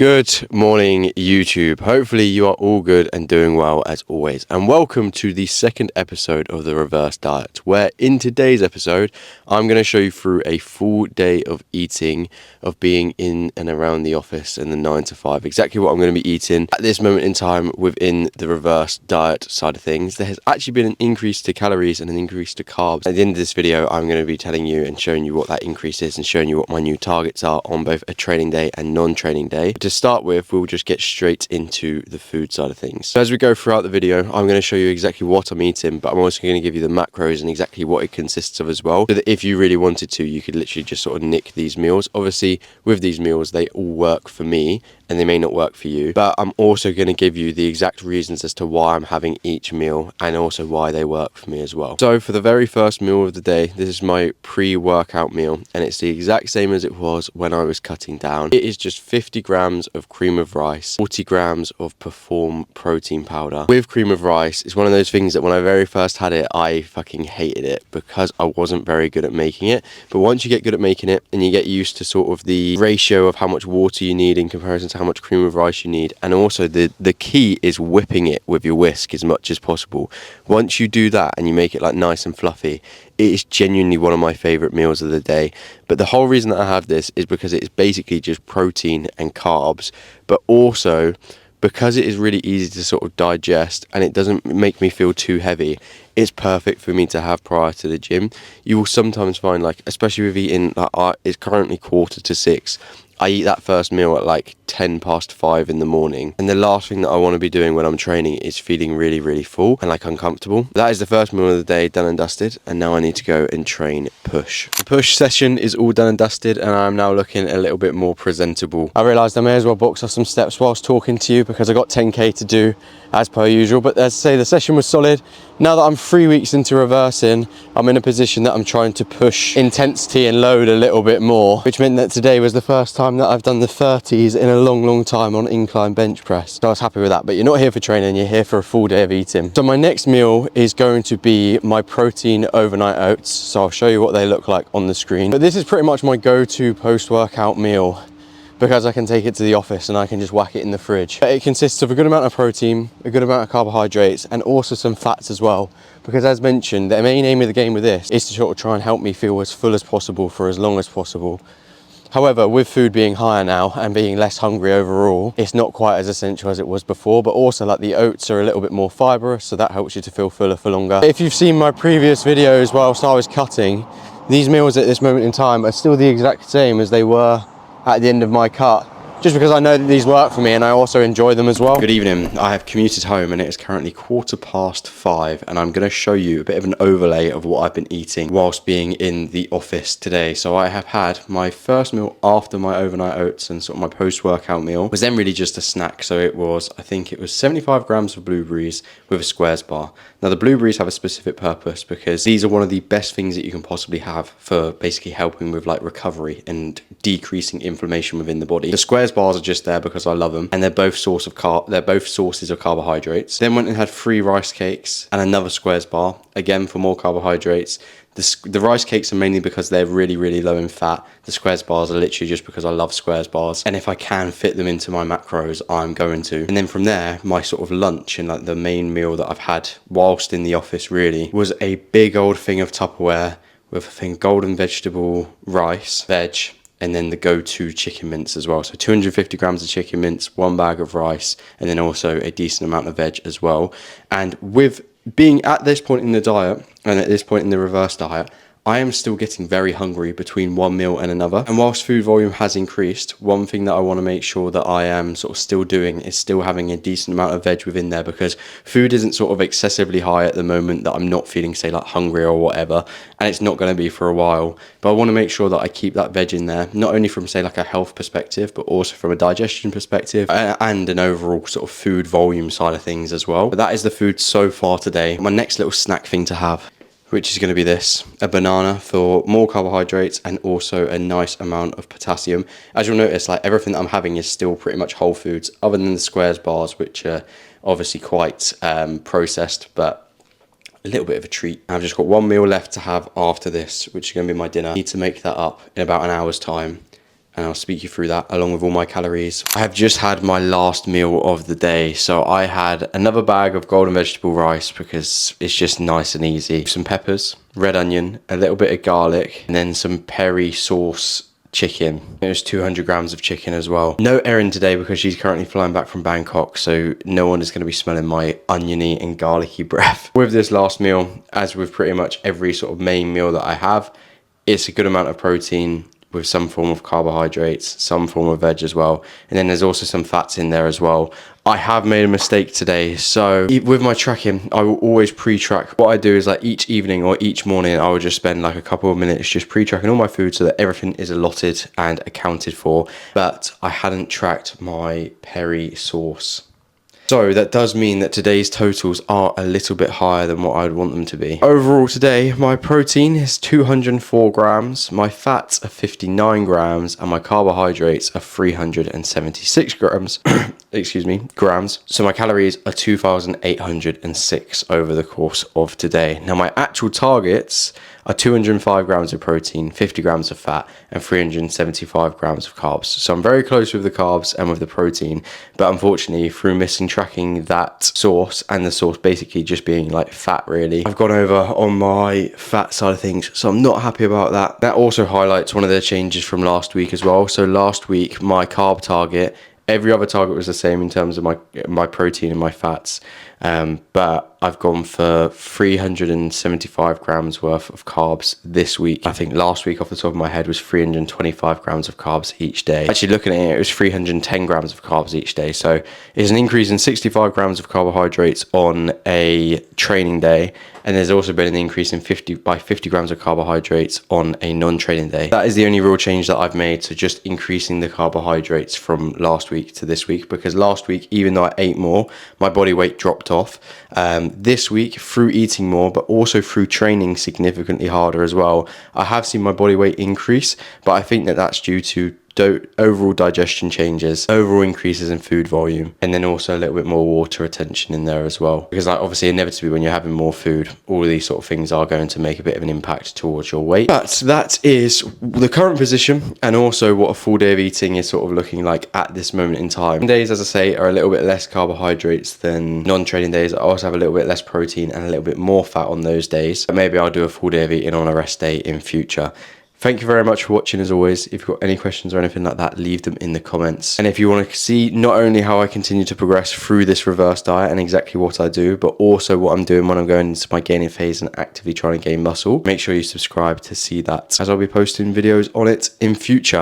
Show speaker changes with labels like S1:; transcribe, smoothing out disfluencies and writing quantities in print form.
S1: Good morning, YouTube. Hopefully you are all good and doing well as always. And welcome to the second episode of the Reverse Diet, where in today's episode, I'm going to show you through a full day of eating, of being in and around the office in the 9 to 5, exactly what I'm going to be eating at this moment in time within the Reverse Diet side of things. There has actually been an increase to calories and an increase to carbs. At the end of this video, I'm going to be telling you and showing you what that increase is and showing you what my new targets are on both a training day and non-training day. To start with, we'll just get straight into the food side of things. So as we go throughout the video, I'm going to show you exactly what I'm eating, but I'm also going to give you the macros and exactly what it consists of as well, so that if you really wanted to, you could literally just sort of nick these meals. Obviously, with these meals, they all work for me and they may not work for you, but I'm also going to give you the exact reasons as to why I'm having each meal and also why they work for me as well. So for the very first meal of the day, this is my pre-workout meal, and it's the exact same as it was when I was cutting down. It is just 50 grams of cream of rice, 40 grams of Perform protein powder. With cream of rice, it's one of those things that when I very first had it, I fucking hated it because I wasn't very good at making it. But once you get good at making it and you get used to sort of the ratio of how much water you need in comparison to how much cream of rice you need, and also the key is whipping it with your whisk as much as possible. Once you do that and you make it like nice and fluffy, it is genuinely one of my favorite meals of the day. But the whole reason that I have this is because it is basically just protein and carbs, but also because it is really easy to sort of digest and it doesn't make me feel too heavy. It's perfect for me to have prior to the gym. You will sometimes find, like, especially with eating, like, it's currently 5:45. I eat that first meal at like 5:10 in the morning. And the last thing that I want to be doing when I'm training is feeling really, really full and like uncomfortable. That is the first meal of the day done and dusted. And now I need to go and train push. The push session is all done and dusted and I'm now looking a little bit more presentable. I realised I may as well box off some steps whilst talking to you because I got 10k to do as per usual. But as I say, the session was solid. Now that I'm 3 weeks into reversing, I'm in a position that I'm trying to push intensity and load a little bit more, which meant that today was the first time that I've done the 30s in a long time on incline bench press. So I was happy with that, but you're not here for training, you're here for a full day of eating. So my next meal is going to be my protein overnight oats. So I'll show you what they look like on the screen. But this is pretty much my go-to post-workout meal, because I can take it to the office and I can just whack it in the fridge. It consists of a good amount of protein, a good amount of carbohydrates, and also some fats as well. Because as mentioned, the main aim of the game with this is to sort of try and help me feel as full as possible for as long as possible. However, with food being higher now and being less hungry overall, it's not quite as essential as it was before, but also like the oats are a little bit more fibrous, so that helps you to feel fuller for longer. If you've seen my previous videos whilst I was cutting, these meals at this moment in time are still the exact same as they were at the end of my cut, just because I know that these work for me and I also enjoy them as well. Good evening. I have commuted home and it is currently 5:15 and I'm going to show you a bit of an overlay of what I've been eating whilst being in the office today. So I have had my first meal after my overnight oats and sort of my post-workout meal was then really just a snack. So it was, I think it was 75 grams of blueberries with a squares bar. Now the blueberries have a specific purpose because these are one of the best things that you can possibly have for basically helping with like recovery and decreasing inflammation within the body. The squares bars are just there because I love them, and they're both sources of carbohydrates. Then went and had 3 rice cakes and another squares bar, again for more carbohydrates. The rice cakes are mainly because they're really low in fat. The squares bars are literally just because I love squares bars, and if I can fit them into my macros, I'm going to. And then from there, my sort of lunch and like the main meal that I've had whilst in the office really was a big old thing of Tupperware with a thing golden vegetable rice, veg, and then the go-to chicken mince as well. So 250 grams of chicken mince, 1 bag of rice, and then also a decent amount of veg as well. And with being at this point in the diet and at this point in the reverse diet, I am still getting very hungry between one meal and another. And whilst food volume has increased, one thing that I want to make sure that I am sort of still doing is still having a decent amount of veg within there, because food isn't sort of excessively high at the moment that I'm not feeling, say, like hungry or whatever, and it's not going to be for a while. But I want to make sure that I keep that veg in there, not only from, say, like a health perspective, but also from a digestion perspective and an overall sort of food volume side of things as well. But that is the food so far today. My next little snack thing to have, which is going to be this, a banana for more carbohydrates and also a nice amount of potassium. As you'll notice, like everything that I'm having is still pretty much whole foods, other than the squares bars, which are obviously quite processed, but a little bit of a treat. I've just got one meal left to have after this, which is going to be my dinner. I need to make that up in about an hour's time. and I'll speak you through that along with all my calories. I have just had my last meal of the day. So I had another bag of golden vegetable rice because it's just nice and easy. Some peppers, red onion, a little bit of garlic, and then some peri sauce chicken. It was 200 grams of chicken as well. No Erin today because she's currently flying back from Bangkok, so no one is going to be smelling my oniony and garlicky breath. With this last meal, as with pretty much every sort of main meal that I have, it's a good amount of protein with some form of carbohydrates, some form of veg as well. And then there's also some fats in there as well. I have made a mistake today. So with my tracking, I will always pre-track. What I do is like each evening or each morning, I will just spend like a couple of minutes just pre-tracking all my food so that everything is allotted and accounted for. But I hadn't tracked my peri sauce. So that does mean that today's totals are a little bit higher than what I'd want them to be. Overall today, my protein is 204 grams, my fats are 59 grams, and my carbohydrates are 376 grams. Excuse me, grams. So my calories are 2,806 over the course of today. Now my actual targets are 205 grams of protein, 50 grams of fat, and 375 grams of carbs. So I'm very close with the carbs and with the protein, but unfortunately through missing tracking that source and the source basically just being like fat really, I've gone over on my fat side of things, so I'm not happy about that. That also highlights one of the changes from last week as well. So last week my carb target, every other target was the same in terms of my protein and my fats, but I've gone for 375 grams worth of carbs this week. I think last week off the top of my head was 325 grams of carbs each day. Actually looking at it, it was 310 grams of carbs each day. So it's an increase in 65 grams of carbohydrates on a training day. And there's also been an increase in 50 grams of carbohydrates on a non-training day. That is the only real change that I've made. So just increasing the carbohydrates from last week to this week, because last week, even though I ate more, my body weight dropped off. This week, through eating more, but also through training significantly harder as well, I have seen my body weight increase, but I think that that's due to overall digestion changes, overall increases in food volume, and then also a little bit more water retention in there as well. Because like obviously inevitably when you're having more food, all of these sort of things are going to make a bit of an impact towards your weight. But that is the current position and also what a full day of eating is sort of looking like at this moment in time. Days, as I say, are a little bit less carbohydrates than non-training days. I also have a little bit less protein and a little bit more fat on those days. But maybe I'll do a full day of eating on a rest day in future. Thank you very much for watching as always. If you've got any questions or anything like that, leave them in the comments. And if you want to see not only how I continue to progress through this reverse diet and exactly what I do, but also what I'm doing when I'm going into my gaining phase and actively trying to gain muscle, make sure you subscribe to see that, as I'll be posting videos on it in future.